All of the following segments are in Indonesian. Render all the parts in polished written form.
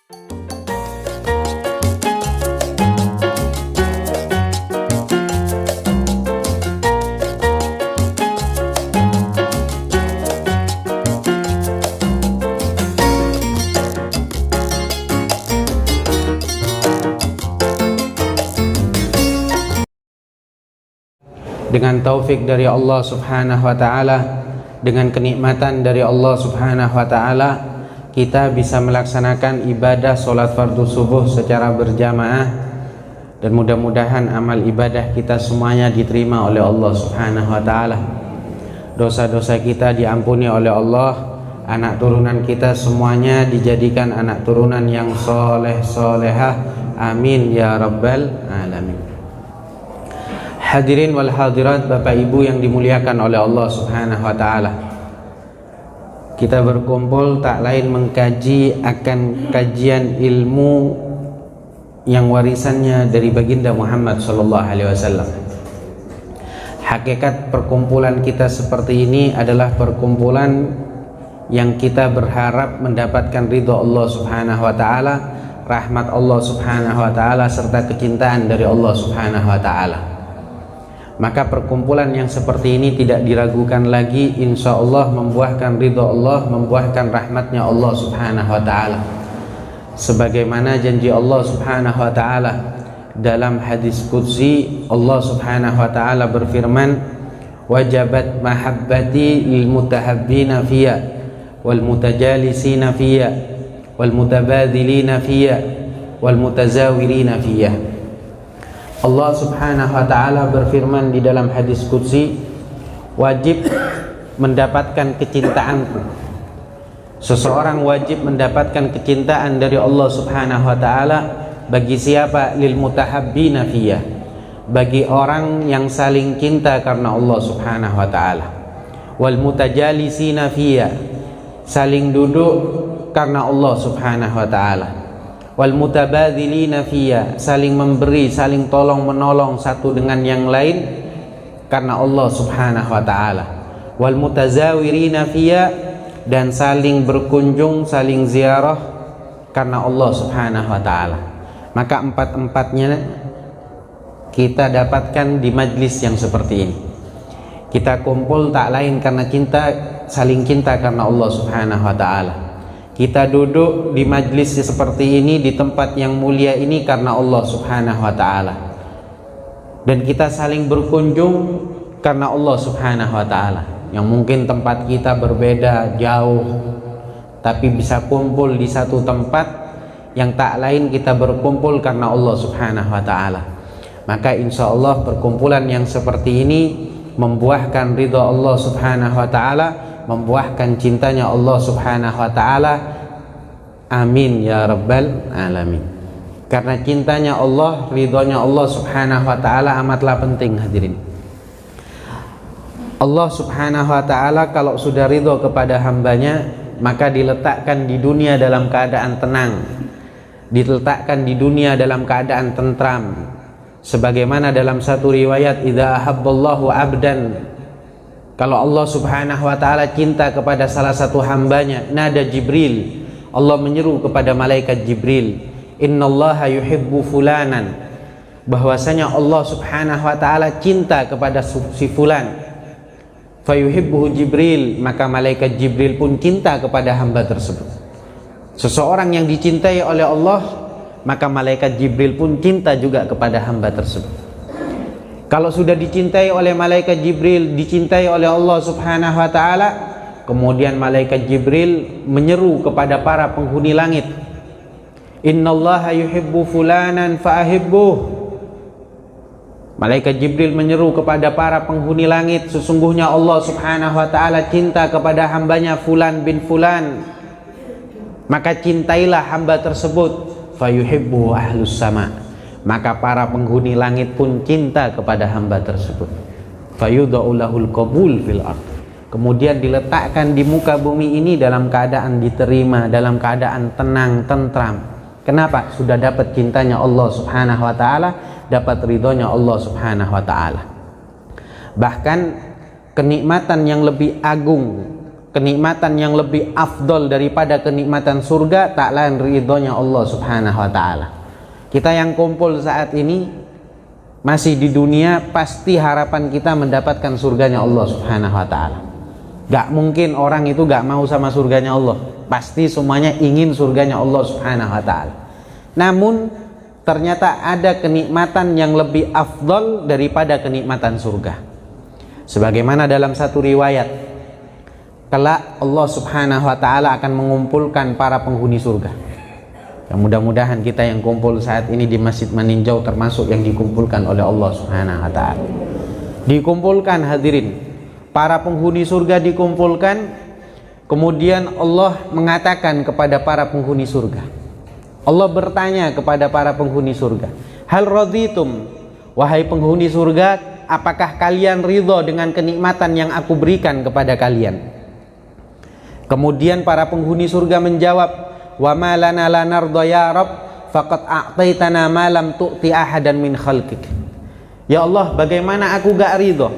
Dengan taufik dari Allah Subhanahu wa taala, dengan kenikmatan dari Allah Subhanahu wa taala, kita bisa melaksanakan ibadah salat fardu subuh secara berjamaah, dan mudah-mudahan amal ibadah kita semuanya diterima oleh Allah Subhanahu wa taala. Dosa-dosa kita diampuni oleh Allah, anak turunan kita semuanya dijadikan anak turunan yang soleh solehah. Amin ya rabbal alamin. Hadirin wal hadirat, Bapak Ibu yang dimuliakan oleh Allah Subhanahu wa taala. Kita berkumpul tak lain mengkaji akan kajian ilmu yang warisannya dari baginda Muhammad sallallahu alaihi wasallam. Hakikat perkumpulan kita seperti ini adalah perkumpulan yang kita berharap mendapatkan ridho Allah Subhanahu wa taala, rahmat Allah Subhanahu wa taala, serta kecintaan dari Allah Subhanahu wa taala. Maka perkumpulan yang seperti ini tidak diragukan lagi, insya Allah membuahkan ridho Allah, membuahkan rahmatnya Allah Subhanahu wa ta'ala. Sebagaimana janji Allah Subhanahu wa ta'ala dalam hadis qudsi, Allah Subhanahu wa ta'ala berfirman, wajabat mahabbati lil mutahabbina fiyya wal mutajalisina fiyya wal mutabadhilina fiyya wal mutazawirina fiyya. Allah Subhanahu wa ta'ala berfirman di dalam hadis qudsi, wajib mendapatkan kecintaanku. Seseorang wajib mendapatkan kecintaan dari Allah Subhanahu wa ta'ala bagi siapa? Lil mutahabbina fiyah, bagi orang yang saling cinta karena Allah Subhanahu wa ta'ala. Wal mutajalisina fiyah, saling duduk karena Allah Subhanahu wa ta'ala. Wal mutabadzilina fiyya, saling memberi, saling tolong menolong satu dengan yang lain karena Allah Subhanahu wa taala. Wal mutazawirina fiyya, dan saling berkunjung, saling ziarah karena Allah Subhanahu wa taala. Maka empat-empatnya kita dapatkan di majlis yang seperti ini. Kita kumpul tak lain karena cinta, saling cinta karena Allah Subhanahu wa taala. Kita duduk di majlis seperti ini, di tempat yang mulia ini karena Allah Subhanahu wa ta'ala. Dan kita saling berkunjung karena Allah Subhanahu wa ta'ala. Yang mungkin tempat kita berbeda, jauh, tapi bisa kumpul di satu tempat yang tak lain kita berkumpul karena Allah Subhanahu wa ta'ala. Maka insya Allah perkumpulan yang seperti ini membuahkan ridha Allah Subhanahu wa ta'ala, membuahkan cintanya Allah Subhanahu wa ta'ala. Amin ya rabbal alamin. Karena cintanya Allah, ridhonya Allah Subhanahu wa ta'ala amatlah penting, hadirin. Allah Subhanahu wa ta'ala kalau sudah ridho kepada hambanya, maka diletakkan di dunia dalam keadaan tenang, diletakkan di dunia dalam keadaan tentram. Sebagaimana dalam satu riwayat, idza ahabballahu abdan, kalau Allah Subhanahu wa ta'ala cinta kepada salah satu hambanya, nada Jibril, Allah menyeru kepada malaikat Jibril, innallaha yuhibbu fulanan, bahwasanya Allah Subhanahu wa ta'ala cinta kepada si fulan. Fayuhibbuhu Jibril, maka malaikat Jibril pun cinta kepada hamba tersebut. Seseorang yang dicintai oleh Allah, maka malaikat Jibril pun cinta juga kepada hamba tersebut. Kalau sudah dicintai oleh malaikat Jibril, dicintai oleh Allah Subhanahu wa ta'ala, kemudian malaikat Jibril menyeru kepada para penghuni langit, innallaha yuhibbu fulanan fa'ahibbuh. Malaikat Jibril menyeru kepada para penghuni langit, sesungguhnya Allah Subhanahu wa ta'ala cinta kepada hambanya fulan bin fulan, maka cintailah hamba tersebut. Fayuhibbu ahlus sama, maka para penghuni langit pun cinta kepada hamba tersebut. Fayudha'u lahul qabul fil ard, kemudian diletakkan di muka bumi ini dalam keadaan diterima, dalam keadaan tenang, tentram. Kenapa? Sudah dapat cintanya Allah Subhanahu wa ta'ala, dapat ridhonya Allah Subhanahu wa ta'ala. Bahkan kenikmatan yang lebih agung kenikmatan yang lebih afdol daripada kenikmatan surga tak lain ridhonya Allah Subhanahu wa taala. Kita yang kumpul saat ini masih di dunia, pasti harapan kita mendapatkan surganya Allah Subhanahu wa taala. Gak mungkin orang itu gak mau sama surganya Allah. Pasti semuanya ingin surganya Allah Subhanahu wa taala. Namun ternyata ada kenikmatan yang lebih afdol daripada kenikmatan surga. Sebagaimana dalam satu riwayat, kelak Allah Subhanahu wa taala akan mengumpulkan para penghuni surga. Ya, mudah-mudahan kita yang kumpul saat ini di Masjid Meninjau termasuk yang dikumpulkan oleh Allah Subhanahu wa taala. Dikumpulkan hadirin, para penghuni surga dikumpulkan, kemudian Allah mengatakan kepada para penghuni surga. Allah bertanya kepada para penghuni surga, hal raditum, wahai penghuni surga, apakah kalian ridho dengan kenikmatan yang aku berikan kepada kalian? Kemudian para penghuni surga menjawab, wa ma lana la narda ya Rabb, faqad a'taitana ma lam tu'ti ahadan min khalqik. Ya Allah, bagaimana aku gak ridho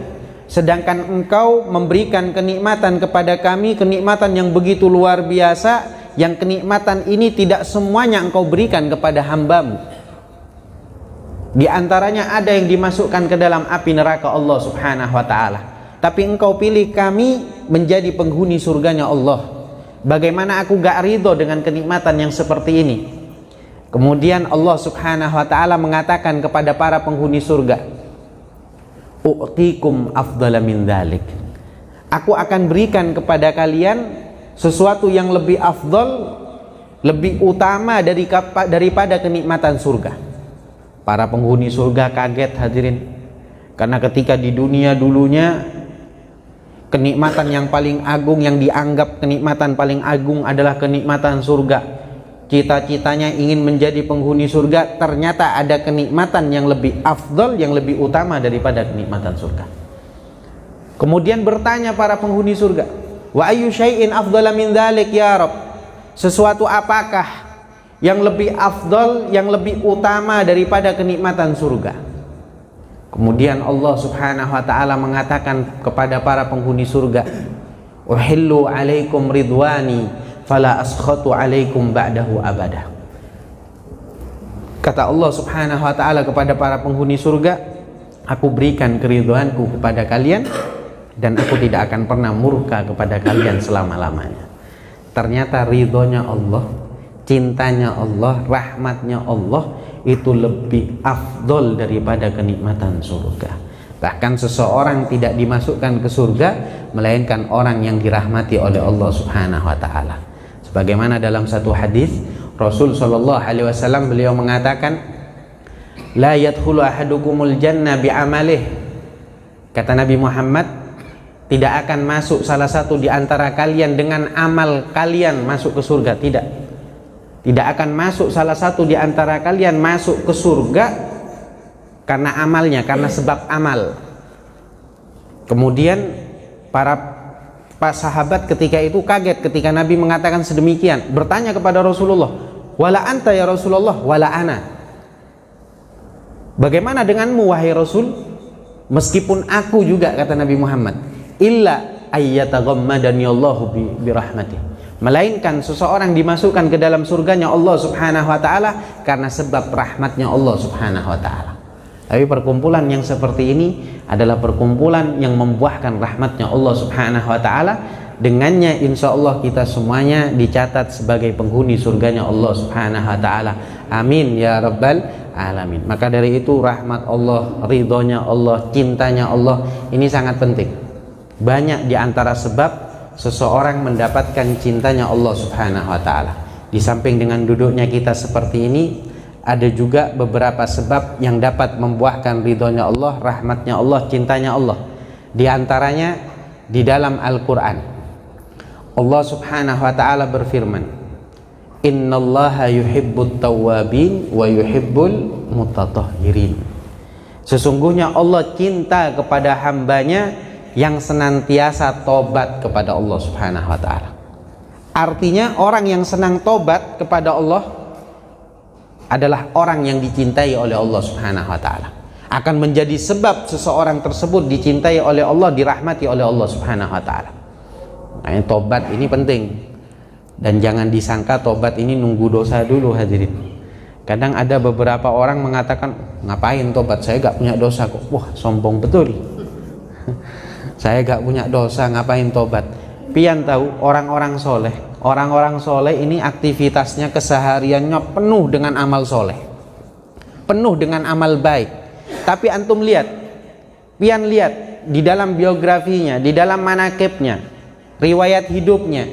sedangkan engkau memberikan kenikmatan kepada kami, kenikmatan yang begitu luar biasa, yang kenikmatan ini tidak semuanya engkau berikan kepada hambamu. Di antaranya ada yang dimasukkan ke dalam api neraka Allah Subhanahu wa ta'ala, tapi engkau pilih kami menjadi penghuni surganya Allah. Bagaimana aku gak ridho dengan kenikmatan yang seperti ini? Kemudian Allah Subhanahu wa ta'ala mengatakan kepada para penghuni surga, u'tikum afdala min dzalik, aku akan berikan kepada kalian sesuatu yang lebih afdol, lebih utama daripada kenikmatan surga. Para penghuni surga kaget hadirin, karena ketika di dunia dulunya kenikmatan yang paling agung, yang dianggap kenikmatan paling agung adalah kenikmatan surga. Cita-citanya ingin menjadi penghuni surga, ternyata ada kenikmatan yang lebih afdol, yang lebih utama daripada kenikmatan surga. Kemudian bertanya para penghuni surga, wa ayyu syai'in afdala min dzalik ya Rabb, sesuatu apakah yang lebih afdol, yang lebih utama daripada kenikmatan surga? Kemudian Allah Subhanahu wa ta'ala mengatakan kepada para penghuni surga, uhillu alaikum ridwani fala askhatu alaikum ba'dahu abada. Kata Allah Subhanahu wa ta'ala kepada para penghuni surga, aku berikan keridhaanku kepada kalian dan aku tidak akan pernah murka kepada kalian selama-lamanya. Ternyata ridhonya Allah, cintanya Allah, rahmatnya Allah itu lebih afdol daripada kenikmatan surga. Bahkan seseorang tidak dimasukkan ke surga melainkan orang yang dirahmati oleh Allah Subhanahu wa ta'ala. Sebagaimana dalam satu hadis Rasul sallallahu alaihi wasallam, beliau mengatakan, la yadkhulu ahadukumul jannah bi'amalih. Kata Nabi Muhammad, tidak akan masuk salah satu di antara kalian dengan amal kalian masuk ke surga. Tidak akan masuk salah satu di antara kalian masuk ke surga karena amalnya, karena sebab amal. Kemudian para sahabat ketika itu kaget ketika Nabi mengatakan sedemikian, bertanya kepada Rasulullah, wala anta ya Rasulullah, wala ana. Bagaimana denganmu wahai Rasul? Meskipun aku juga, kata Nabi Muhammad, illa ayyataghammadani Allahu birahmatih, melainkan seseorang dimasukkan ke dalam surganya Allah Subhanahu wa ta'ala karena sebab rahmatnya Allah Subhanahu wa ta'ala. Tapi perkumpulan yang seperti ini adalah perkumpulan yang membuahkan rahmatnya Allah Subhanahu wa ta'ala. Dengannya insya Allah kita semuanya dicatat sebagai penghuni surganya Allah Subhanahu wa ta'ala. Amin ya rabbal alamin. Maka dari itu rahmat Allah, ridhonya Allah, cintanya Allah ini sangat penting. Banyak di antara sebab seseorang mendapatkan cintanya Allah Subhanahu wa ta'ala. Di samping dengan duduknya kita seperti ini, ada juga beberapa sebab yang dapat membuahkan ridhonya Allah, rahmatnya Allah, cintanya Allah. Di antaranya di dalam Al-Quran, Allah Subhanahu wa ta'ala berfirman, innallaha yuhibbut tawwabin wa yuhibbul mutatahhirin. Sesungguhnya Allah cinta kepada hambanya yang senantiasa tobat kepada Allah Subhanahu wa ta'ala. Artinya orang yang senang tobat kepada Allah adalah orang yang dicintai oleh Allah Subhanahu wa ta'ala. Akan menjadi sebab seseorang tersebut dicintai oleh Allah, dirahmati oleh Allah Subhanahu wa ta'ala. Makanya tobat ini penting. Dan jangan disangka tobat ini nunggu dosa dulu hadirin. Kadang ada beberapa orang mengatakan, ngapain tobat, saya gak punya dosa kok. Wah, sombong betul. Saya gak punya dosa, ngapain tobat. Pian tahu orang-orang soleh. Orang-orang soleh ini aktivitasnya, kesehariannya penuh dengan amal soleh, penuh dengan amal baik. Tapi antum lihat, pian lihat di dalam biografinya, di dalam manakibnya, riwayat hidupnya,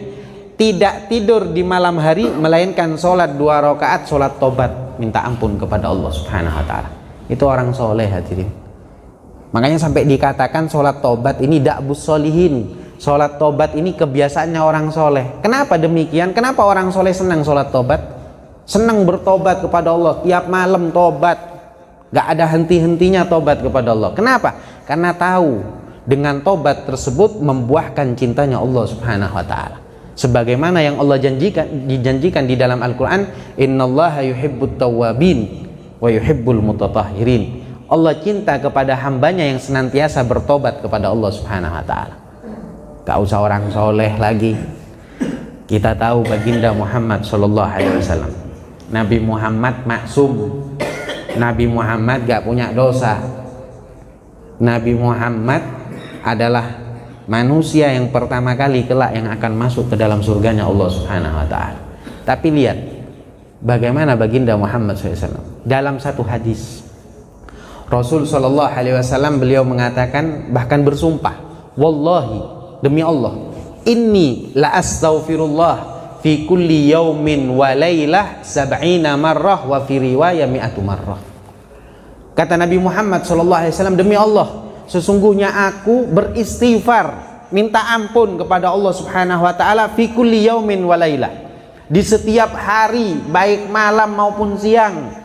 tidak tidur di malam hari melainkan sholat 2 rakaat, sholat tobat, minta ampun kepada Allah Subhanahu wa ta'ala. Itu orang soleh hadirin. Makanya sampai dikatakan sholat tobat ini da'bus solihin. Sholat tobat ini kebiasaannya orang soleh. Kenapa demikian? Kenapa orang soleh senang sholat tobat? Senang bertobat kepada Allah, tiap malam tobat, gak ada henti-hentinya tobat kepada Allah. Kenapa? Karena tahu dengan tobat tersebut membuahkan cintanya Allah Subhanahu wa ta'ala. Sebagaimana yang Allah dijanjikan di dalam Al-Quran, innallaha yuhibbut tawwabin wa yuhibbul mutatahhirin. Allah cinta kepada hambanya yang senantiasa bertobat kepada Allah Subhanahu wa ta'ala. Gak usah orang soleh lagi, kita tahu baginda Muhammad sallallahu alaihi wasallam. Nabi Muhammad maksum. Nabi Muhammad gak punya dosa. Nabi Muhammad adalah manusia yang pertama kali kelak yang akan masuk ke dalam surganya Allah Subhanahu wa ta'ala. Tapi lihat bagaimana baginda Muhammad SAW dalam satu hadis. Rasul sallallahu alaihi wasallam beliau mengatakan, bahkan bersumpah, wallahi, demi Allah, inni la astaghfirullah fi kulli yaumin wa lailah 70 marrah wa fi riwayah 100 marrah. Kata Nabi Muhammad sallallahu alaihi wasallam, demi Allah, sesungguhnya aku beristighfar, minta ampun kepada Allah Subhanahu wa ta'ala fi kulli yaumin wa lailah, di setiap hari baik malam maupun siang.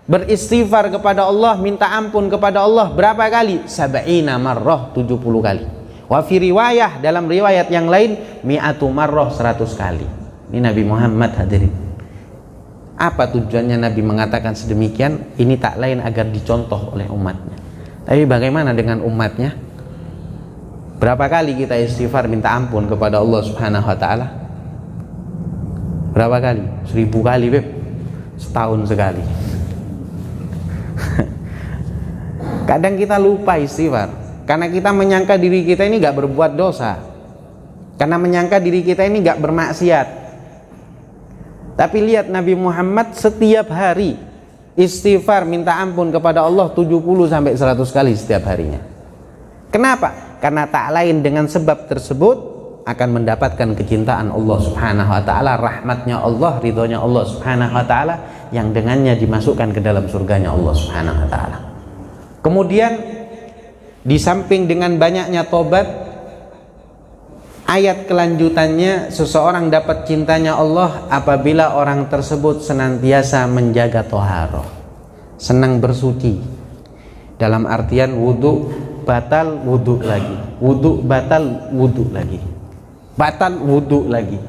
Beristighfar kepada Allah, minta ampun kepada Allah berapa kali? 70 marrah, 70 kali. Wa fi riwayah, dalam riwayat yang lain, 100 marrah, 100 kali. Ini Nabi Muhammad hadirin. Apa tujuannya Nabi mengatakan sedemikian? Ini tak lain agar dicontoh oleh umatnya. Tapi bagaimana dengan umatnya? Berapa kali kita istighfar minta ampun kepada Allah Subhanahu wa ta'ala? Berapa kali? 1000 kali, Beb. Setahun sekali. Kadang kita lupa istighfar karena kita menyangka diri kita ini gak berbuat dosa, karena menyangka diri kita ini gak bermaksiat. Tapi lihat Nabi Muhammad setiap hari istighfar minta ampun kepada Allah 70 sampai 100 kali setiap harinya. Kenapa? Karena tak lain dengan sebab tersebut akan mendapatkan kecintaan Allah Subhanahu wa ta'ala, rahmatnya Allah, ridhonya Allah Subhanahu wa ta'ala, yang dengannya dimasukkan ke dalam surganya Allah Subhanahu wa ta'ala. Kemudian di samping dengan banyaknya tobat, ayat kelanjutannya, seseorang dapat cintanya Allah apabila orang tersebut senantiasa menjaga toharoh, senang bersuci. Dalam artian wudu batal, wudu lagi, wudu batal, wudu lagi, batal, wudu lagi.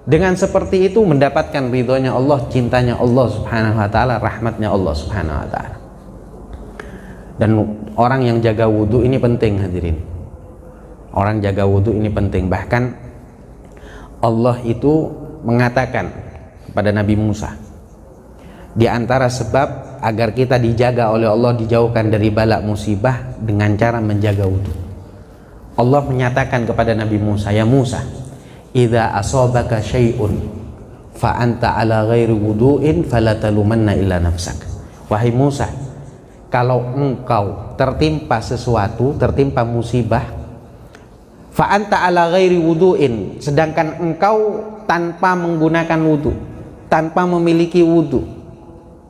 Dengan seperti itu mendapatkan ridhonya Allah, cintanya Allah Subhanahu wa ta'ala, rahmatnya Allah Subhanahu wa ta'ala. Dan orang yang jaga wudu ini penting hadirin. Orang jaga wudu ini penting. Bahkan Allah itu mengatakan kepada Nabi Musa, di antara sebab agar kita dijaga oleh Allah, dijauhkan dari bala musibah, dengan cara menjaga wudu. Allah menyatakan kepada Nabi Musa, ya Musa, idza asabaka syai'un fa anta ala ghairi wudu'in fala talumanna illa nafsak. Wahai Musa, kalau engkau tertimpa sesuatu, tertimpa musibah, fa anta ala ghairi wudu'in, sedangkan engkau tanpa menggunakan wudu, tanpa memiliki wudu,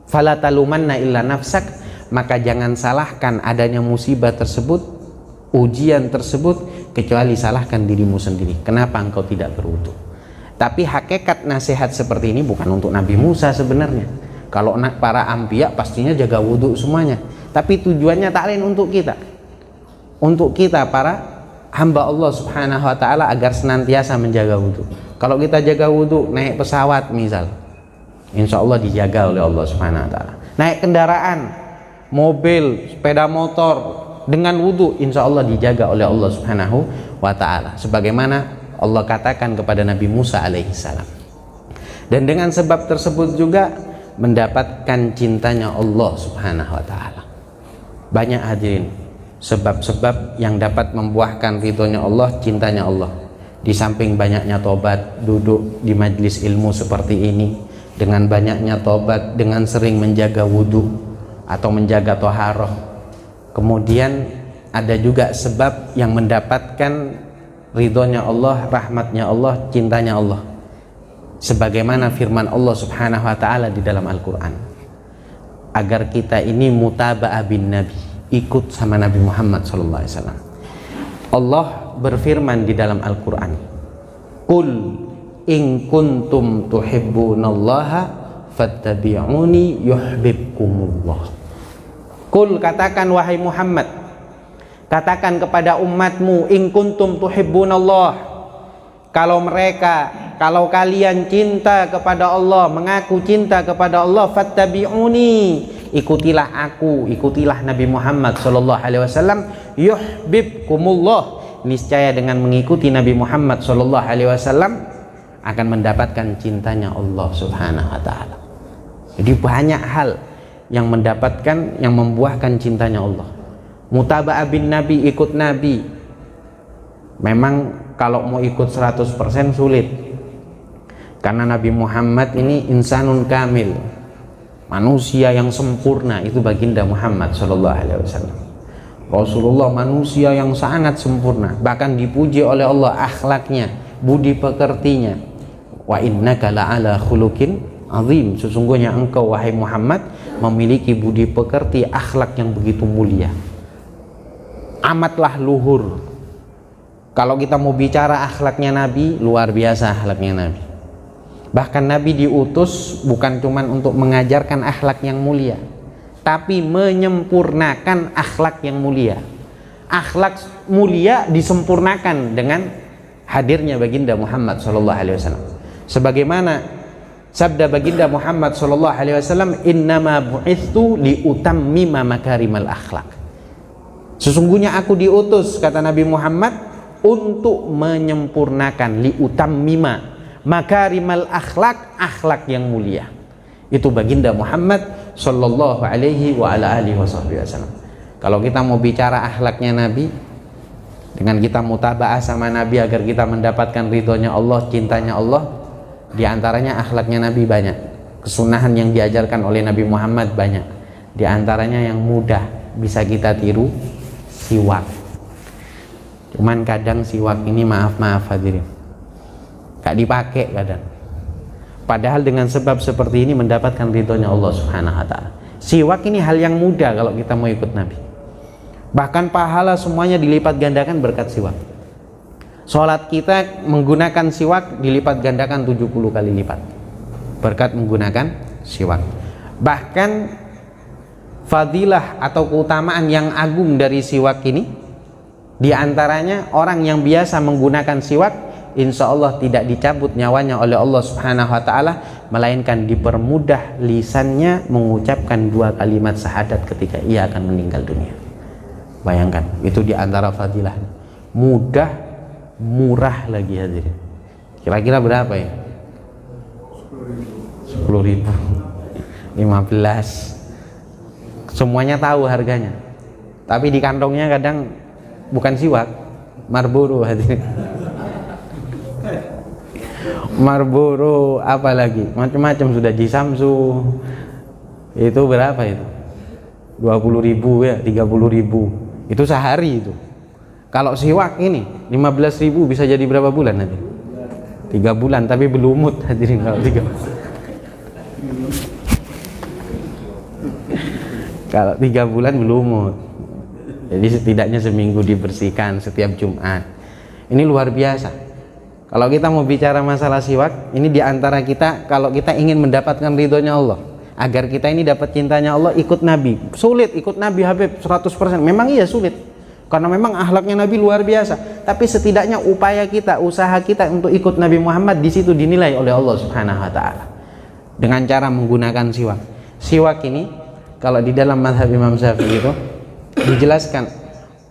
fala talumanna illa nafsak, maka jangan salahkan adanya musibah tersebut, ujian tersebut, kecuali salahkan dirimu sendiri. Kenapa engkau tidak berwudu? Tapi hakikat nasihat seperti ini bukan untuk Nabi Musa sebenarnya. Kalau para anbiya pastinya jaga wudu semuanya. Tapi tujuannya tak lain untuk kita. Untuk kita para hamba Allah Subhanahu wa ta'ala agar senantiasa menjaga wudu. Kalau kita jaga wudu, naik pesawat misal, insya Allah dijaga oleh Allah Subhanahu wa ta'ala. Naik kendaraan, mobil, sepeda motor dengan wudu, insya Allah dijaga oleh Allah Subhanahu wa ta'ala. Sebagaimana Allah katakan kepada Nabi Musa alaihissalam. Dan dengan sebab tersebut juga mendapatkan cintanya Allah subhanahu wa ta'ala. Banyak hadirin sebab-sebab yang dapat membuahkan ridhonya Allah, cintanya Allah. Di samping banyaknya tobat, duduk di majlis ilmu seperti ini, dengan banyaknya tobat, dengan sering menjaga wudhu atau menjaga toharoh. Kemudian ada juga sebab yang mendapatkan ridhonya Allah, rahmatnya Allah, cintanya Allah, sebagaimana firman Allah subhanahu wa ta'ala di dalam Al-Quran, agar kita ini mutaba'ah bin Nabi, ikut sama Nabi Muhammad SAW. Allah berfirman di dalam Al-Quran, Qul in kuntum tuhibbunallaha fattabi'uni yuhibbukumullah. Qul, katakan wahai Muhammad, katakan kepada umatmu, in kuntum tuhibbunallah, kalau kalian cinta kepada Allah, mengaku cinta kepada Allah, fattabi'uni, ikutilah aku, ikutilah Nabi Muhammad sallallahu alaihi wasallam, yuhibbukumullah, niscaya dengan mengikuti Nabi Muhammad sallallahu alaihi wasallam akan mendapatkan cintanya Allah subhanahu wa ta'ala. Jadi banyak hal yang mendapatkan, yang membuahkan cintanya Allah. Mutaba'ah bin Nabi, ikut Nabi. Memang kalau mau ikut 100% sulit, karena Nabi Muhammad ini insanun kamil, manusia yang sempurna, itu baginda Muhammad sallallahu alaihi wasallam. Rasulullah manusia yang sangat sempurna, bahkan dipuji oleh Allah akhlaknya, budi pekertinya. Wa innaka la'ala khuluqin azim, sesungguhnya engkau wahai Muhammad memiliki budi pekerti, akhlak yang begitu mulia, amatlah luhur. Kalau kita mau bicara akhlaknya Nabi, luar biasa akhlaknya Nabi. Bahkan Nabi diutus bukan cuma untuk mengajarkan akhlak yang mulia, tapi menyempurnakan akhlak yang mulia. Akhlak mulia disempurnakan dengan hadirnya baginda Muhammad SAW. Sebagaimana sabda baginda Muhammad SAW, innama bu'ithu liutammima makarimal akhlak. Sesungguhnya aku diutus, kata Nabi Muhammad, untuk menyempurnakan, liutammima makarimal akhlak, akhlak yang mulia. Itu baginda Muhammad sallallahu alaihi wa ala alihi wasallam. Kalau kita mau bicara akhlaknya Nabi, dengan kita mutaba'ah sama Nabi agar kita mendapatkan ridhonya Allah, cintanya Allah, di antaranya akhlaknya Nabi banyak. Kesunahan yang diajarkan oleh Nabi Muhammad banyak. Di antaranya yang mudah bisa kita tiru, siwak. Cuman kadang siwak ini maaf hadirin, gak dipakai kadang. Padahal dengan sebab seperti ini mendapatkan ridhonya Allah subhanahu wa ta'ala. Siwak ini hal yang mudah kalau kita mau ikut Nabi. Bahkan pahala semuanya dilipat gandakan berkat siwak. Sholat kita menggunakan siwak dilipat gandakan 70 kali lipat berkat menggunakan siwak. Bahkan fadilah atau keutamaan yang agung dari siwak ini, di antaranya orang yang biasa menggunakan siwak, insya Allah tidak dicabut nyawanya oleh Allah subhanahu wa ta'ala, melainkan dipermudah lisannya mengucapkan 2 kalimat syahadat ketika ia akan meninggal dunia. Bayangkan, itu di antara fadilahnya. Mudah, murah lagi hadirin. Kira-kira berapa ya? 10.000, 15. Semuanya tahu harganya, tapi di kantongnya kadang bukan siwak, Marlboro hadirin. Marlboro, apa lagi, macam-macam sudah, Jisamsu. Itu berapa itu? 20.000 ya, 30.000. Itu sehari itu. Kalau siwak ini 15.000 bisa jadi berapa bulan nanti? 3 bulan, tapi belumut hadirin kalau 3. Kalau 3 bulan belumut. Jadi setidaknya seminggu dibersihkan setiap Jumat. Ini luar biasa. Kalau kita mau bicara masalah siwak, ini diantara kita, kalau kita ingin mendapatkan ridhonya Allah, agar kita ini dapat cintanya Allah, ikut Nabi. Sulit ikut Nabi Habib 100%. Memang iya sulit, karena memang akhlaknya Nabi luar biasa. Tapi setidaknya upaya kita, usaha kita untuk ikut Nabi Muhammad di situ dinilai oleh Allah Subhanahu wa taala dengan cara menggunakan siwak. Siwak ini kalau di dalam mazhab Imam Syafi'i itu dijelaskan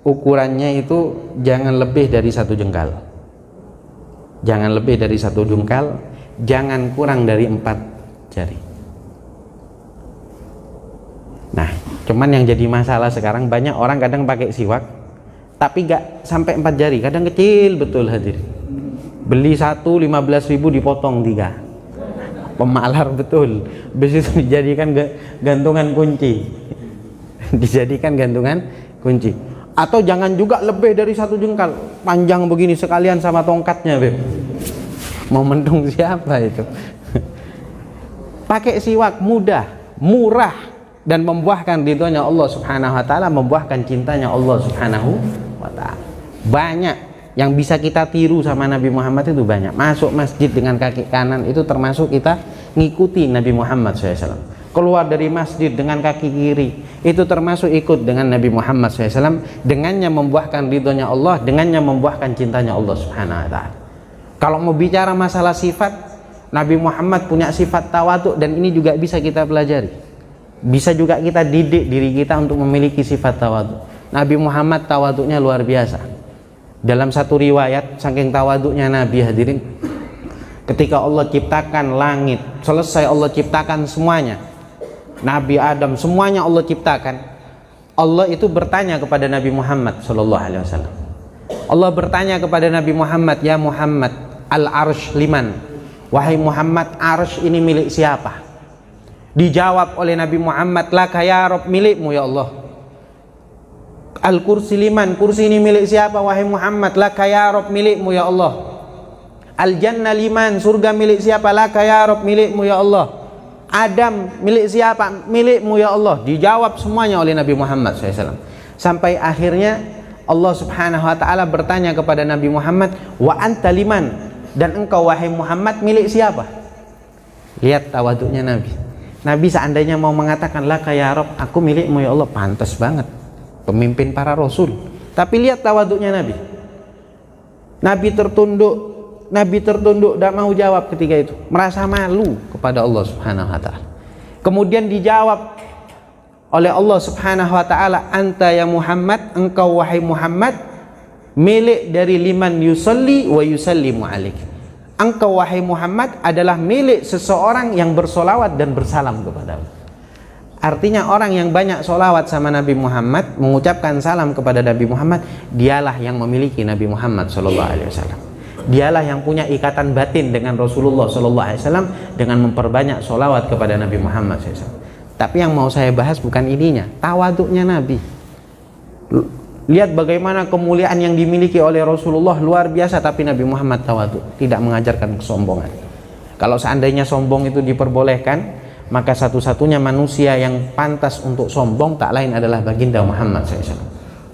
ukurannya itu jangan lebih dari 1 jengkal. jangan lebih dari 1 jengkal, jangan kurang dari 4 jari. Nah, cuman yang jadi masalah sekarang banyak orang kadang pakai siwak tapi gak sampai 4 jari, kadang kecil betul hadirin. Beli 1 15.000 dipotong 3, pemalar betul. Habis itu dijadikan gantungan kunci dijadikan gantungan kunci. Atau jangan juga lebih dari 1 jengkal, panjang begini sekalian sama tongkatnya, Beb. Mau mendung siapa itu? Pakai siwak mudah, murah, dan membuahkan ridhonya Allah Subhanahu wa taala, membuahkan cintanya Allah Subhanahu wa taala. Banyak yang bisa kita tiru sama Nabi Muhammad itu, banyak. Masuk masjid dengan kaki kanan itu termasuk kita ngikuti Nabi Muhammad SAW. Keluar dari masjid dengan kaki kiri itu termasuk ikut dengan Nabi Muhammad SAW. Dengannya membuahkan ridhonya Allah, dengannya membuahkan cintanya Allah Subhanahu wa taala. Kalau mau bicara masalah sifat, Nabi Muhammad punya sifat tawadhu, dan ini juga bisa kita pelajari. Bisa juga kita didik diri kita untuk memiliki sifat tawadhu. Nabi Muhammad tawadhunya luar biasa. Dalam satu riwayat, saking tawadhunya Nabi, hadirin, ketika Allah ciptakan langit, selesai Allah ciptakan semuanya, Nabi Adam, semuanya Allah ciptakan, Allah itu bertanya kepada Nabi Muhammad SAW. Allah bertanya kepada Nabi Muhammad, ya Muhammad, al-arsh liman? Wahai Muhammad, arsh ini milik siapa? Dijawab oleh Nabi Muhammad, laka ya Rabb, milikmu ya Allah. Al-kursi liman? Kursi ini milik siapa? Wahai Muhammad, laka ya Rabb, milikmu ya Allah. Al-jannah liman? Surga milik siapa? Laka ya Rabb, milikmu ya Allah. Adam milik siapa? Milikmu ya Allah. Dijawab semuanya oleh Nabi Muhammad SAW. Sampai akhirnya Allah Subhanahu wa ta'ala bertanya kepada Nabi Muhammad, wa anta liman? Dan engkau wahai Muhammad milik siapa? Lihat tawaduknya Nabi. Nabi seandainya mau mengatakan laka ya Rabb, aku milikmu ya Allah, pantas banget, pemimpin para rasul. Tapi lihat tawaduknya Nabi. Nabi tertunduk, tidak mau jawab ketika itu, merasa malu kepada Allah Subhanahu wa ta'ala. Kemudian dijawab oleh Allah Subhanahu wa ta'ala, anta ya Muhammad, engkau wahai Muhammad milik dari liman yusalli wa yusallimu alaik. Engkau wahai Muhammad adalah milik seseorang yang bersolawat dan bersalam kepada Allah. Artinya orang yang banyak solawat sama Nabi Muhammad, mengucapkan salam kepada Nabi Muhammad, dialah yang memiliki Nabi Muhammad SAW. Dialah yang punya ikatan batin dengan Rasulullah SAW dengan memperbanyak solawat kepada Nabi Muhammad SAW. Tapi yang mau saya bahas bukan ininya, tawaduknya Nabi. Lihat bagaimana kemuliaan yang dimiliki oleh Rasulullah luar biasa, tapi Nabi Muhammad tawaduk, tidak mengajarkan kesombongan. Kalau seandainya sombong itu diperbolehkan, maka satu-satunya manusia yang pantas untuk sombong tak lain adalah baginda Muhammad SAW.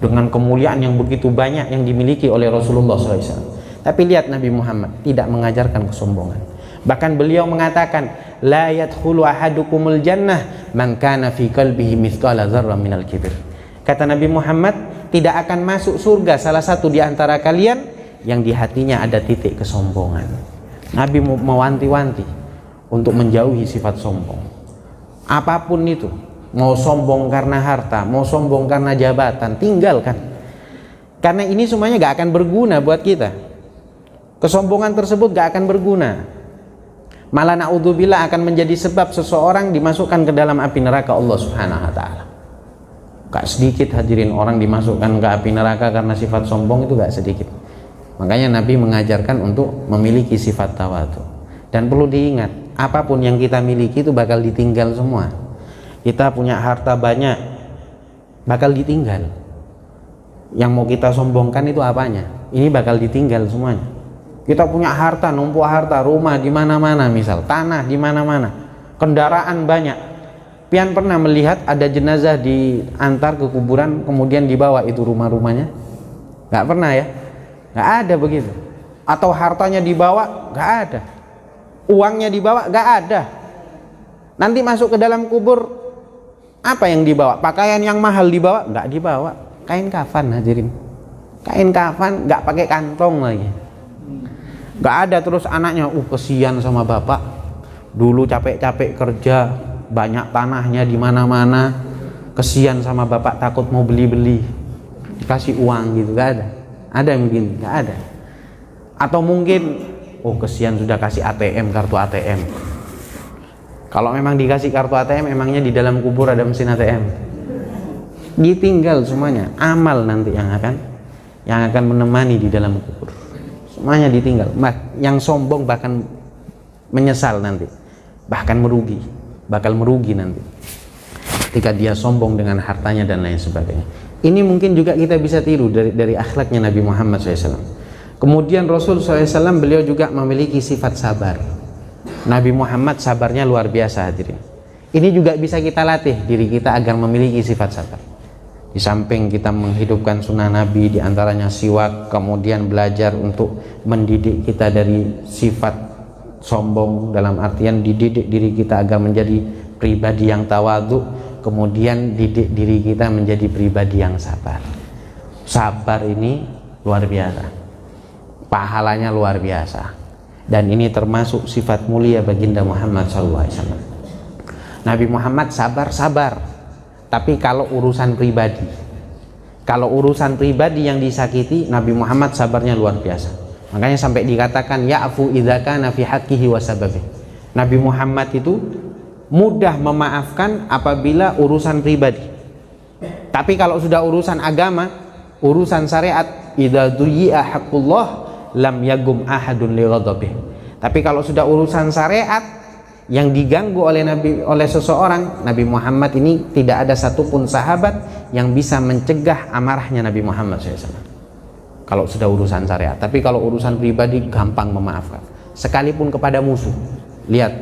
Dengan kemuliaan yang begitu banyak yang dimiliki oleh Rasulullah SAW. Tapi lihat Nabi Muhammad tidak mengajarkan kesombongan. Bahkan beliau mengatakan, la yadkhulu ahadukumul jannah man kana fi qalbihi mithqala dzarrah minal kibr. Kata Nabi Muhammad, tidak akan masuk surga salah satu di antara kalian yang di hatinya ada titik kesombongan. Nabi mewanti-wanti untuk menjauhi sifat sombong. Apapun itu, mau sombong karena harta, mau sombong karena jabatan, tinggalkan. Karena ini semuanya gak akan berguna buat kita. Kesombongan tersebut gak akan berguna, malah na'udzubillah akan menjadi sebab seseorang dimasukkan ke dalam api neraka Allah Subhanahu wa ta'ala. Gak sedikit hadirin orang dimasukkan ke api neraka karena sifat sombong, itu gak sedikit. Makanya Nabi mengajarkan untuk memiliki sifat tawadhu. Dan perlu diingat, apapun yang kita miliki itu bakal ditinggal semua. Kita punya harta banyak, bakal ditinggal. Yang mau kita sombongkan itu apanya? Ini bakal ditinggal semuanya. Kita punya harta, numpuk harta, rumah di mana-mana, misal tanah di mana-mana, kendaraan banyak. Pian pernah melihat ada jenazah diantar ke kuburan, kemudian dibawa itu rumah-rumahnya? Gak pernah ya? Gak ada begitu. Atau hartanya dibawa? Gak ada. Uangnya dibawa? Gak ada. Nanti masuk ke dalam kubur, apa yang dibawa? Pakaian yang mahal dibawa? Gak dibawa. Kain kafan hadirin. Kain kafan, gak pakai kantong lagi. Gak ada. Terus anaknya, kesian sama bapak, dulu capek-capek kerja, banyak tanahnya di mana-mana, kesian sama bapak, takut mau beli-beli, dikasih uang gitu. Gak ada. Ada yang begini? Gak ada. Atau mungkin oh kesian sudah kasih ATM, kartu ATM. Kalau memang dikasih kartu ATM, emangnya di dalam kubur ada mesin ATM? Ditinggal semuanya, amal nanti yang akan menemani di dalam kubur. Semuanya ditinggal. Yang sombong bahkan menyesal nanti, bahkan bakal merugi nanti ketika dia sombong dengan hartanya dan lain sebagainya. Ini mungkin juga kita bisa tiru dari akhlaknya Nabi Muhammad SAW. Kemudian Rasul SAW beliau juga memiliki sifat sabar. Nabi Muhammad sabarnya luar biasa, hadirin. Ini juga bisa kita latih diri kita agar memiliki sifat sabar. Di samping kita menghidupkan sunnah Nabi, diantaranya siwak, kemudian belajar untuk mendidik kita dari sifat sombong, dalam artian dididik diri kita agar menjadi pribadi yang tawadhu, kemudian didik diri kita menjadi pribadi yang sabar. Sabar ini luar biasa, pahalanya luar biasa, dan ini termasuk sifat mulia baginda Muhammad SAW. Nabi Muhammad sabar, tapi kalau urusan pribadi yang disakiti, Nabi Muhammad sabarnya luar biasa. Makanya sampai dikatakan ya'fu idza kana fi haqqihi wa sababihi. Nabi Muhammad itu mudah memaafkan apabila urusan pribadi. Tapi kalau sudah urusan agama, urusan syariat, idza duyi'a haqqullah lam yagum ahadun li ghadabihi. Tapi kalau sudah urusan syariat yang diganggu oleh seseorang, Nabi Muhammad ini tidak ada satupun sahabat yang bisa mencegah amarahnya Nabi Muhammad SAW kalau sudah urusan syariat. Tapi kalau urusan pribadi gampang memaafkan, sekalipun kepada musuh. Lihat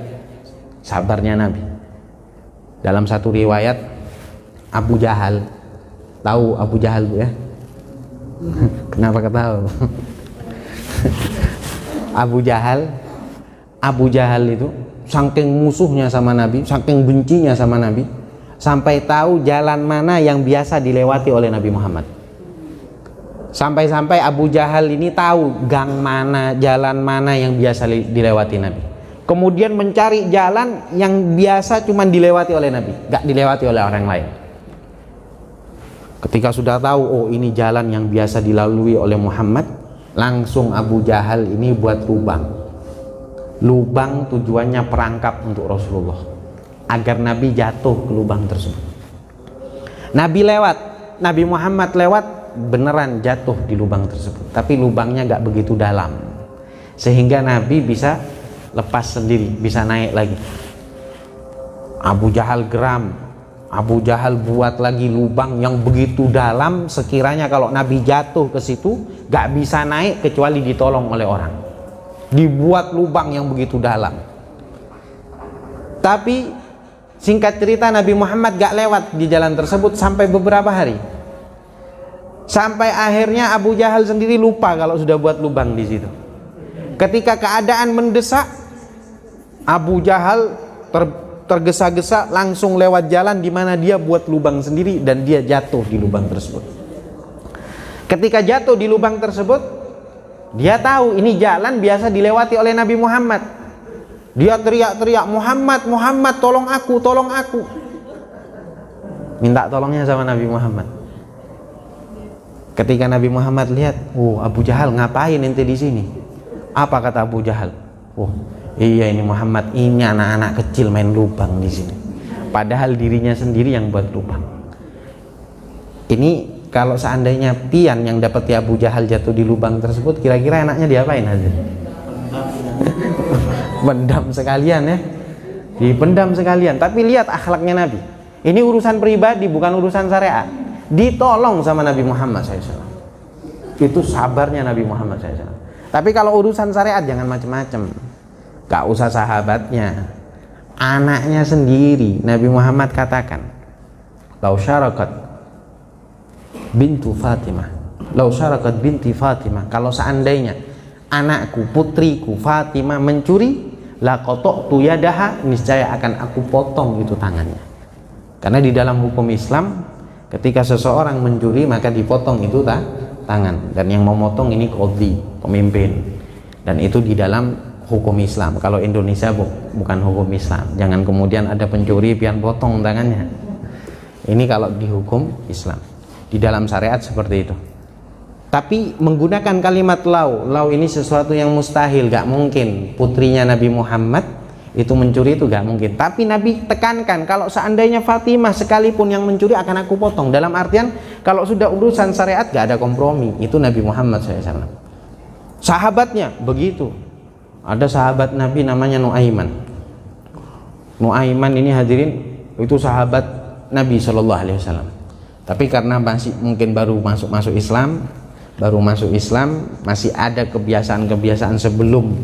sabarnya Nabi. Dalam satu riwayat, Abu Jahal, tahu Abu Jahal bu ya? Kenapa ketahu? Abu Jahal itu saking musuhnya sama Nabi, saking bencinya sama Nabi, sampai tahu jalan mana yang biasa dilewati oleh Nabi Muhammad. Sampai-sampai Abu Jahal ini tahu gang mana, jalan mana yang biasa dilewati Nabi. Kemudian mencari jalan yang biasa cuma dilewati oleh Nabi, gak dilewati oleh orang lain. Ketika sudah tahu, oh ini jalan yang biasa dilalui oleh Muhammad, langsung Abu Jahal ini buat lubang tujuannya perangkap untuk Rasulullah agar Nabi jatuh ke lubang tersebut. Nabi Muhammad lewat, beneran jatuh di lubang tersebut, tapi lubangnya gak begitu dalam sehingga Nabi bisa lepas sendiri, bisa naik lagi. Abu Jahal geram, Abu Jahal buat lagi lubang yang begitu dalam, sekiranya kalau Nabi jatuh ke situ gak bisa naik kecuali ditolong oleh orang. Dibuat lubang yang begitu dalam. Tapi singkat cerita, Nabi Muhammad gak lewat di jalan tersebut sampai beberapa hari. Sampai akhirnya Abu Jahal sendiri lupa kalau sudah buat lubang di situ. Ketika keadaan mendesak, Abu Jahal tergesa-gesa langsung lewat jalan di mana dia buat lubang sendiri dan dia jatuh di lubang tersebut. Ketika jatuh di lubang tersebut, dia tahu ini jalan biasa dilewati oleh Nabi Muhammad. Dia teriak-teriak, Muhammad, Muhammad, tolong aku, tolong aku. Minta tolongnya sama Nabi Muhammad. Ketika Nabi Muhammad lihat, oh Abu Jahal ngapain ente di sini? Apa kata Abu Jahal? Oh iya ini Muhammad, ini anak-anak kecil main lubang di sini. Padahal dirinya sendiri yang buat lubang. Ini kalau seandainya pian yang dapat Abu Jahal jatuh di lubang tersebut, kira-kira enaknya diapain aja? Pendam sekalian ya, dipendam sekalian. Tapi lihat akhlaknya Nabi. Ini urusan pribadi, bukan urusan syariat. Ditolong sama Nabi Muhammad SAW. Itu sabarnya Nabi Muhammad SAW. Tapi kalau urusan syariat jangan macam-macam. Gak usah sahabatnya, anaknya sendiri. Nabi Muhammad katakan, lau syarakat bintu Fatimah, lau syarakat binti Fatimah, kalau seandainya anakku, putriku Fatimah mencuri, la qata'tu yadaha, niscaya akan aku potong itu tangannya. Karena di dalam hukum Islam, ketika seseorang mencuri maka dipotong itu tangan, dan yang memotong ini qadhi, pemimpin, dan itu di dalam hukum Islam. Kalau Indonesia bukan hukum Islam, jangan kemudian ada pencuri pian potong tangannya. Ini kalau di hukum Islam. Di dalam syariat seperti itu. Tapi menggunakan kalimat lau ini sesuatu yang mustahil, gak mungkin putrinya Nabi Muhammad itu mencuri, itu gak mungkin. Tapi Nabi tekankan, kalau seandainya Fatimah sekalipun yang mencuri akan aku potong. Dalam artian kalau sudah urusan syariat gak ada kompromi. Itu Nabi Muhammad SAW. Sahabatnya begitu. Ada sahabat Nabi namanya Nuaiman. Nuaiman ini hadirin itu sahabat Nabi SAW. Tapi karena masih mungkin baru masuk Islam, masih ada kebiasaan-kebiasaan sebelum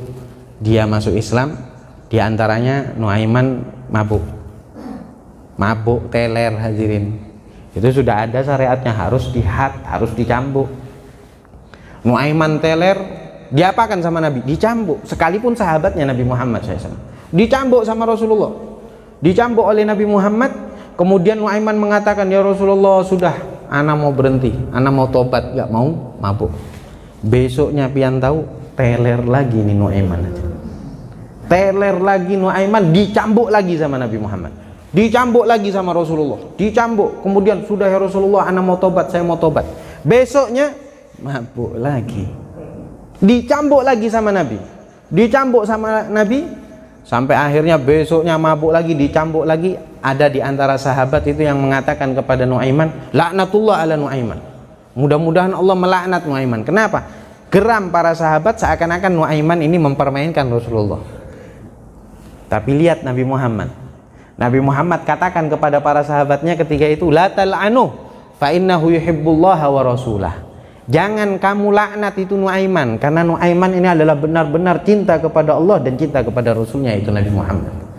dia masuk Islam. Di antaranya Nuaiman mabuk teler hadirin. Itu sudah ada syariatnya, harus dihad, harus dicambuk. Nuaiman teler, diapakan sama Nabi? Dicambuk. Sekalipun sahabatnya Nabi Muhammad SAW, dicambuk sama Rasulullah, dicambuk oleh Nabi Muhammad. Kemudian Nuaiman mengatakan, ya Rasulullah, sudah, ana mau berhenti, ana mau tobat, gak mau mabuk. Besoknya pian tahu teler lagi nih Nuaiman. Teler lagi Nuaiman, dicambuk lagi sama Nabi Muhammad, dicambuk lagi sama Rasulullah, dicambuk. Kemudian sudah ya Rasulullah, ana mau tobat, saya mau tobat. Besoknya mabuk lagi, dicambuk lagi sama Nabi, dicambuk sama Nabi, sampai akhirnya besoknya mabuk lagi, dicambuk lagi. Ada di antara sahabat itu yang mengatakan kepada Nuaiman, laknatullah ala Nuaiman, mudah-mudahan Allah melaknat Nuaiman. Kenapa? Geram para sahabat seakan-akan Nuaiman ini mempermainkan Rasulullah. Tapi lihat Nabi Muhammad katakan kepada para sahabatnya ketika itu, la tal'anu fa innahu yuhibbullaha wa rasulah. Jangan kamu laknat itu Nuaiman, karena Nuaiman ini adalah benar-benar cinta kepada Allah dan cinta kepada Rasulnya, itu Nabi Muhammad.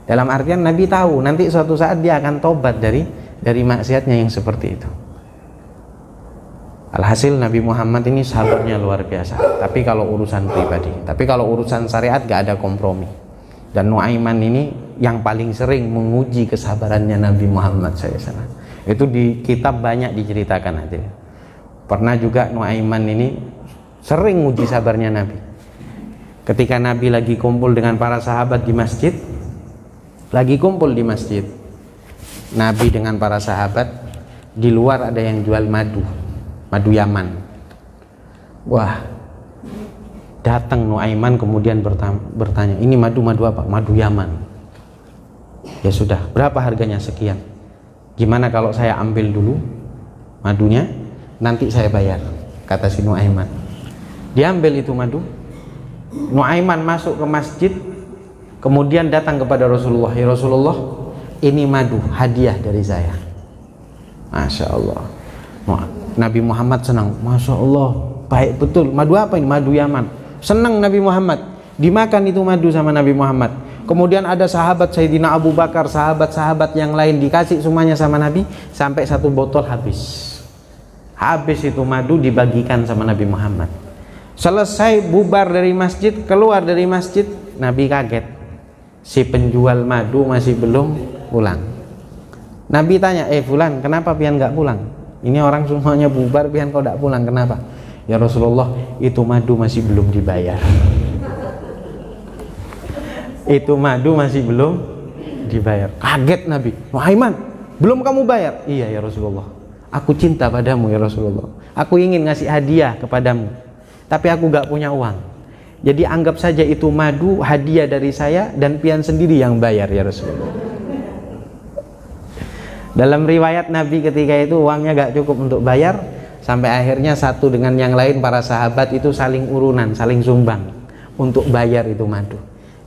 Dalam artian Nabi tahu nanti suatu saat dia akan tobat dari maksiatnya yang seperti itu. Alhasil Nabi Muhammad ini sahabatnya luar biasa. Tapi kalau urusan pribadi, tapi kalau urusan syariat gak ada kompromi. Dan Nuaiman ini yang paling sering menguji kesabarannya Nabi Muhammad SAW. Itu di kitab banyak diceritakan aja. Pernah juga Nuaiman ini sering uji sabarnya Nabi. Ketika Nabi lagi kumpul dengan para sahabat di masjid, Nabi dengan para sahabat, di luar ada yang jual madu Yaman. Wah, datang Nuaiman kemudian bertanya, ini madu apa? Madu Yaman. Ya sudah, berapa harganya? Sekian. Gimana kalau saya ambil dulu madunya, nanti saya bayar, kata si Nuaiman. Diambil itu madu. Nuaiman masuk ke masjid, kemudian datang kepada Rasulullah, ya Rasulullah, ini madu hadiah dari saya. Masya Allah. Nabi Muhammad senang, Masya Allah, baik betul. Madu apa ini? Madu Yaman. Senang Nabi Muhammad, dimakan itu madu sama Nabi Muhammad. Kemudian ada sahabat Sayyidina Abu Bakar, sahabat-sahabat yang lain, dikasih semuanya sama Nabi, sampai satu botol habis itu madu dibagikan sama Nabi Muhammad. Selesai bubar dari masjid, keluar dari masjid, Nabi kaget, si penjual madu masih belum pulang. Nabi tanya, Fulan, kenapa pian gak pulang? Ini orang semuanya bubar, pian kau gak pulang, kenapa? Ya Rasulullah, itu madu masih belum dibayar. Itu madu masih belum dibayar. Kaget Nabi. Nuaiman, belum kamu bayar? Iya ya Rasulullah, aku cinta padamu ya Rasulullah, aku ingin ngasih hadiah kepadamu, tapi aku gak punya uang. Jadi anggap saja itu madu hadiah dari saya, dan pian sendiri yang bayar ya Rasulullah. Dalam riwayat Nabi ketika itu uangnya gak cukup untuk bayar, sampai akhirnya satu dengan yang lain para sahabat itu saling urunan, saling sumbang untuk bayar itu madu.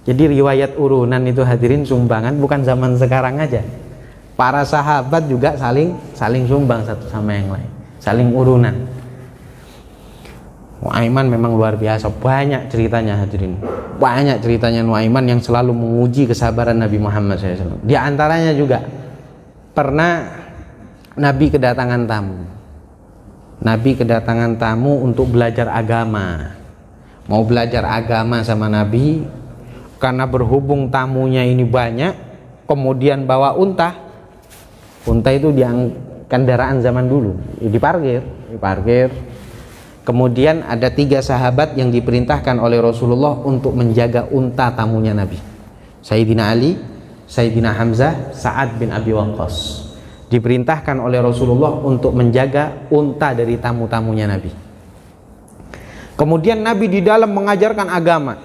Jadi riwayat urunan itu hadirin sumbangan bukan zaman sekarang aja. Para sahabat juga saling sumbang satu sama yang lain, saling urunan. Nuaiman memang luar biasa, banyak ceritanya hadirin. Banyak ceritanya Nuaiman yang selalu menguji kesabaran Nabi Muhammad SAW. Di antaranya juga pernah Nabi kedatangan tamu untuk belajar agama. Mau belajar agama sama Nabi, karena berhubung tamunya ini banyak, kemudian bawa unta itu kendaraan zaman dulu, diparkir. Kemudian ada 3 sahabat yang diperintahkan oleh Rasulullah untuk menjaga unta tamunya Nabi. Sayyidina Ali, Sayyidina Hamzah, Sa'ad bin Abi Waqqas. Diperintahkan oleh Rasulullah untuk menjaga unta dari tamu-tamunya Nabi. Kemudian Nabi di dalam mengajarkan agama,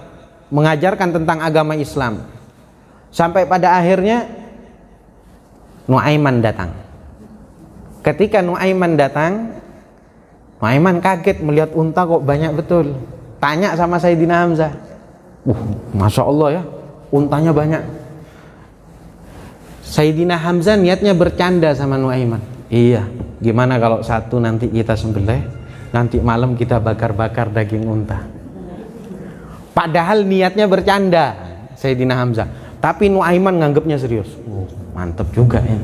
mengajarkan tentang agama Islam, sampai pada akhirnya Nuaiman datang. Ketika Nuaiman datang, Nuaiman kaget melihat unta kok banyak betul. Tanya sama Sayyidina Hamzah, Masya Allah ya, untanya banyak. Sayyidina Hamzah niatnya bercanda sama Nuaiman. Iya, gimana kalau satu nanti kita sembelih, nanti malam kita bakar-bakar daging unta. Padahal niatnya bercanda Sayyidina Hamzah, tapi Nuaiman nganggapnya serius. Mantep juga ya,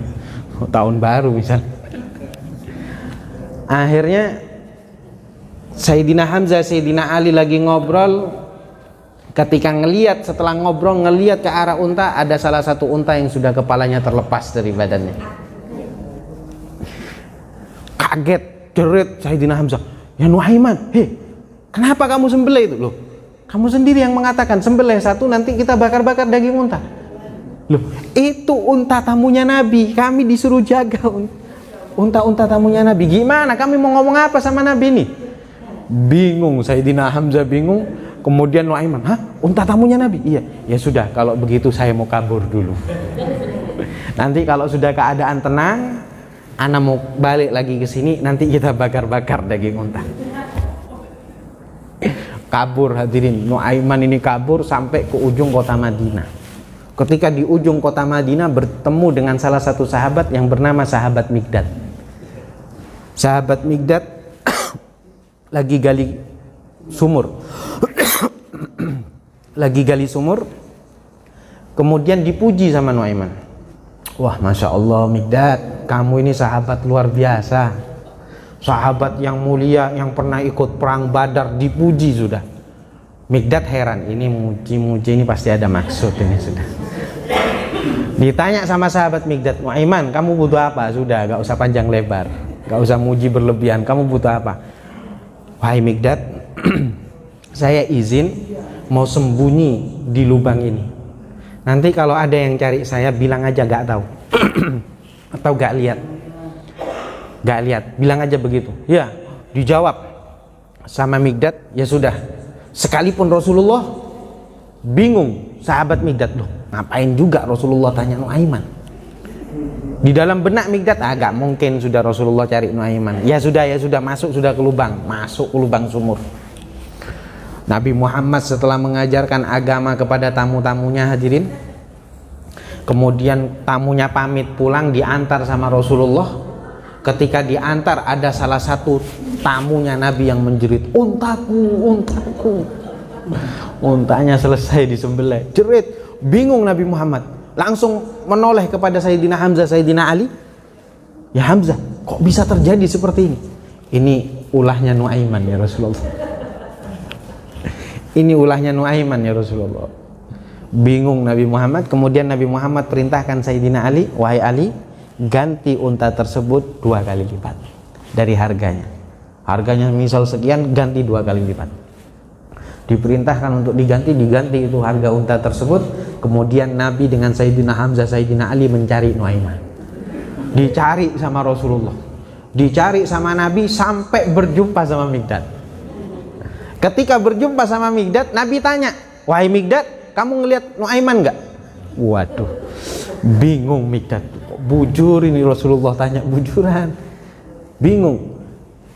tahun baru misal. Akhirnya Sayyidina Hamzah, Sayyidina Ali lagi ngobrol. Ketika setelah ngobrol ngelihat ke arah unta, ada salah satu unta yang sudah kepalanya terlepas dari badannya. Kaget, jerit Sayyidina Hamzah, ya Nuaiman, hei, kenapa kamu sembelih itu? Loh, kamu sendiri yang mengatakan sembelih satu nanti kita bakar-bakar daging unta. Loh, itu unta tamunya Nabi, kami disuruh jaga unta-unta tamunya Nabi. Gimana kami mau ngomong apa sama Nabi ini? Bingung Sayyidina Hamzah, bingung. Kemudian Nuaiman, unta tamunya Nabi? Iya. Ya sudah, kalau begitu saya mau kabur dulu. Nanti kalau sudah keadaan tenang, ana mau balik lagi ke sini, nanti kita bakar-bakar daging unta. Kabur hadirin, Nuaiman ini kabur sampai ke ujung kota Madinah. Ketika di ujung kota Madinah bertemu dengan salah satu sahabat yang bernama sahabat Mikdad. Sahabat Mikdad lagi gali sumur. Lagi gali sumur, kemudian dipuji sama Nuaiman. Wah, Masya Allah Mikdad, kamu ini sahabat luar biasa, sahabat yang mulia, yang pernah ikut perang Badar, dipuji sudah. Mikdad heran, ini muji-muji ini pasti ada maksud ini sudah. Ditanya sama sahabat Mikdad, Nuaiman, kamu butuh apa? Sudah, gak usah panjang lebar, gak usah muji berlebihan, kamu butuh apa? Wahai Mikdad, saya izin mau sembunyi di lubang ini. Nanti kalau ada yang cari saya, bilang aja gak tahu atau gak lihat. Gak lihat, bilang aja begitu. Ya, dijawab sama Mikdad, ya sudah. Sekalipun Rasulullah bingung, sahabat Mikdad, loh ngapain juga Rasulullah tanya Nuaiman? Di dalam benak Mikdad, gak mungkin sudah Rasulullah cari Nuaiman. Ya sudah, masuk sudah ke lubang, masuk ke lubang sumur. Nabi Muhammad setelah mengajarkan agama kepada tamu-tamunya hadirin, kemudian tamunya pamit pulang, diantar sama Rasulullah. Ketika diantar, ada salah satu tamunya Nabi yang menjerit, untaku, untaku. Untanya selesai disembelih, jerit, bingung Nabi Muhammad, langsung menoleh kepada Sayyidina Hamzah, Sayyidina Ali. Ya Hamzah, kok bisa terjadi seperti ini? Ini ulahnya Nuaiman ya Rasulullah. Ini ulahnya Nuaiman ya Rasulullah. Bingung Nabi Muhammad. Kemudian Nabi Muhammad perintahkan Sayyidina Ali, wahai Ali, ganti unta tersebut 2 kali lipat dari harganya. Harganya misal sekian, ganti 2 kali lipat. Diperintahkan untuk diganti itu harga unta tersebut. Kemudian Nabi dengan Sayyidina Hamzah, Sayyidina Ali mencari Nuaiman. Dicari sama Rasulullah, dicari sama Nabi sampai berjumpa sama Mikdad. Ketika berjumpa sama Mikdad, Nabi tanya, wahai Mikdad, kamu ngelihat Nuaiman enggak? Waduh, bingung Mikdad. Bujur ini Rasulullah tanya, bujuran. Bingung.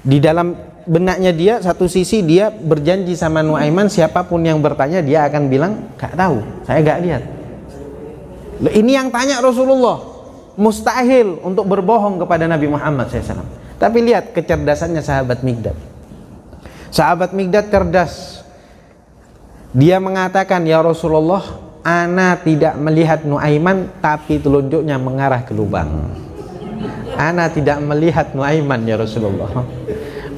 Di dalam benaknya dia, satu sisi dia berjanji sama Nuaiman, siapapun yang bertanya dia akan bilang, gak tahu, saya gak lihat. Ini yang tanya Rasulullah. Mustahil untuk berbohong kepada Nabi Muhammad SAW. Tapi lihat kecerdasannya sahabat Mikdad. Sahabat Mikdad cerdas. Dia mengatakan, ya Rasulullah, ana tidak melihat Nuaiman, tapi telunjuknya mengarah ke lubang. Ana tidak melihat Nuaiman ya Rasulullah.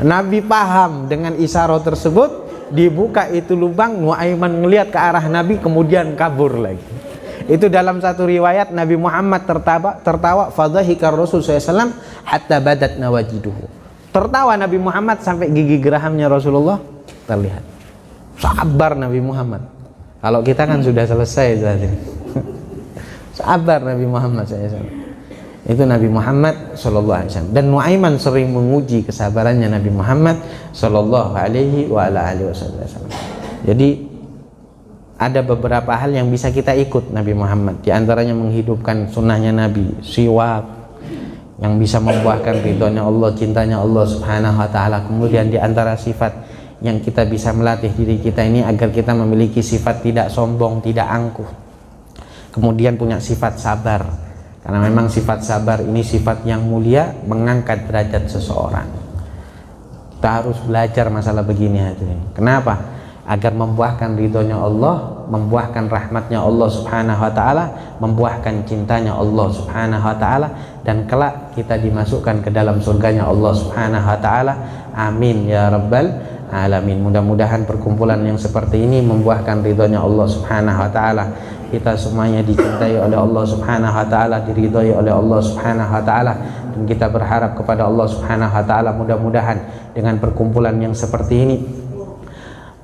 Nabi paham dengan isyarat tersebut. Dibuka itu lubang, Nuaiman melihat ke arah Nabi, kemudian kabur lagi. Itu dalam satu riwayat Nabi Muhammad tertawa fadhahika Rasul SAW hatta badat nawajiduhu. Tertawa Nabi Muhammad sampai gigi gerahamnya Rasulullah terlihat. Sabar Nabi Muhammad. Kalau kita kan sudah selesai tadi. Sabar Nabi Muhammad SAW. Itu Nabi Muhammad sallallahu alaihi wasallam. Dan Nuaiman sering menguji kesabarannya Nabi Muhammad sallallahu alaihi wasallam. Jadi ada beberapa hal yang bisa kita ikut Nabi Muhammad, di antaranya menghidupkan sunnahnya Nabi, siwak yang bisa membuahkan ridhonya Allah, cintanya Allah subhanahu wa ta'ala. Kemudian di antara sifat yang kita bisa melatih diri kita ini agar kita memiliki sifat tidak sombong, tidak angkuh. Kemudian punya sifat sabar, karena memang sifat sabar ini sifat yang mulia, mengangkat derajat seseorang. Kita harus belajar masalah begini hadirin. Kenapa? Agar membuahkan ridhonya Allah, membuahkan rahmatnya Allah subhanahu wa ta'ala, membuahkan cintanya Allah subhanahu wa ta'ala, dan kelak kita dimasukkan ke dalam surganya Allah subhanahu wa ta'ala. Amin ya rabbal alamin. Mudah-mudahan perkumpulan yang seperti ini membuahkan ridhonya Allah subhanahu wa ta'ala. Kita semuanya dicintai oleh Allah subhanahu wa ta'ala, diridhoi oleh Allah subhanahu wa ta'ala, dan kita berharap kepada Allah subhanahu wa ta'ala mudah-mudahan dengan perkumpulan yang seperti ini,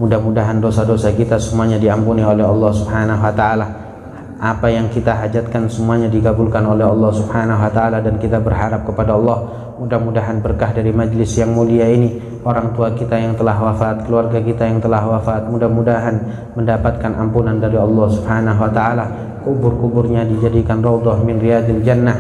mudah-mudahan dosa-dosa kita semuanya diampuni oleh Allah subhanahu wa ta'ala. Apa yang kita hajatkan semuanya dikabulkan oleh Allah subhanahu wa ta'ala, dan kita berharap kepada Allah mudah-mudahan berkah dari majlis yang mulia ini, orang tua kita yang telah wafat, keluarga kita yang telah wafat, mudah-mudahan mendapatkan ampunan dari Allah subhanahu wa ta'ala. Kubur-kuburnya dijadikan raudhah min riyadil jannah,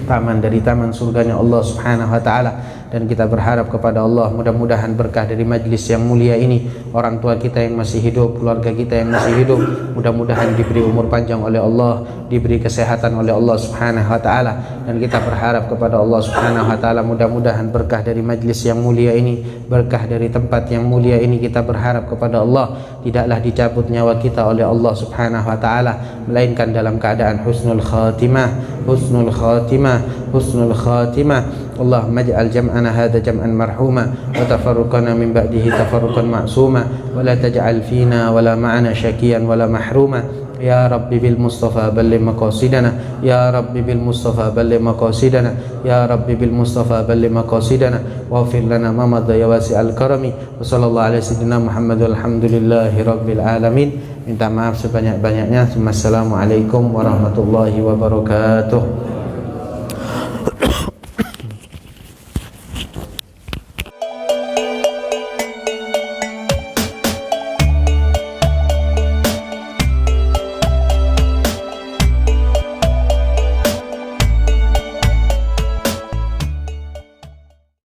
taman dari taman surganya Allah subhanahu wa ta'ala. Dan kita berharap kepada Allah mudah-mudahan berkah dari majlis yang mulia ini, orang tua kita yang masih hidup, keluarga kita yang masih hidup, mudah-mudahan diberi umur panjang oleh Allah, diberi kesehatan oleh Allah subhanahu wa ta'ala. Dan kita berharap kepada Allah subhanahu wa ta'ala mudah-mudahan berkah dari majlis yang mulia ini, berkah dari tempat yang mulia ini. Kita berharap kepada Allah tidaklah dicabut nyawa kita oleh Allah subhanahu wa ta'ala, melainkan dalam keadaan husnul khatimah, husnul khatimah, husnul khatimah. Allahumma ij'al jam'ana hadha jam'an marhuma wa tafarruqana min ba'dihi tafarruqan ma'suma wa la taj'al fina wa la ma'ana syakiyan wa la mahruma. Ya Rabbi bil Mustafa balligh maqasidana, Ya Rabbi bil Mustafa balligh maqasidana, Ya Rabbi bil Mustafa balligh maqasidana, waghfir lana ma madha ya wasi'al karami. Wa sallallahu alaihi sayyidina Muhammad walhamdulillahi rabbil alamin. Minta maaf sebanyak-banyaknya. Assalamualaikum warahmatullahi wabarakatuh.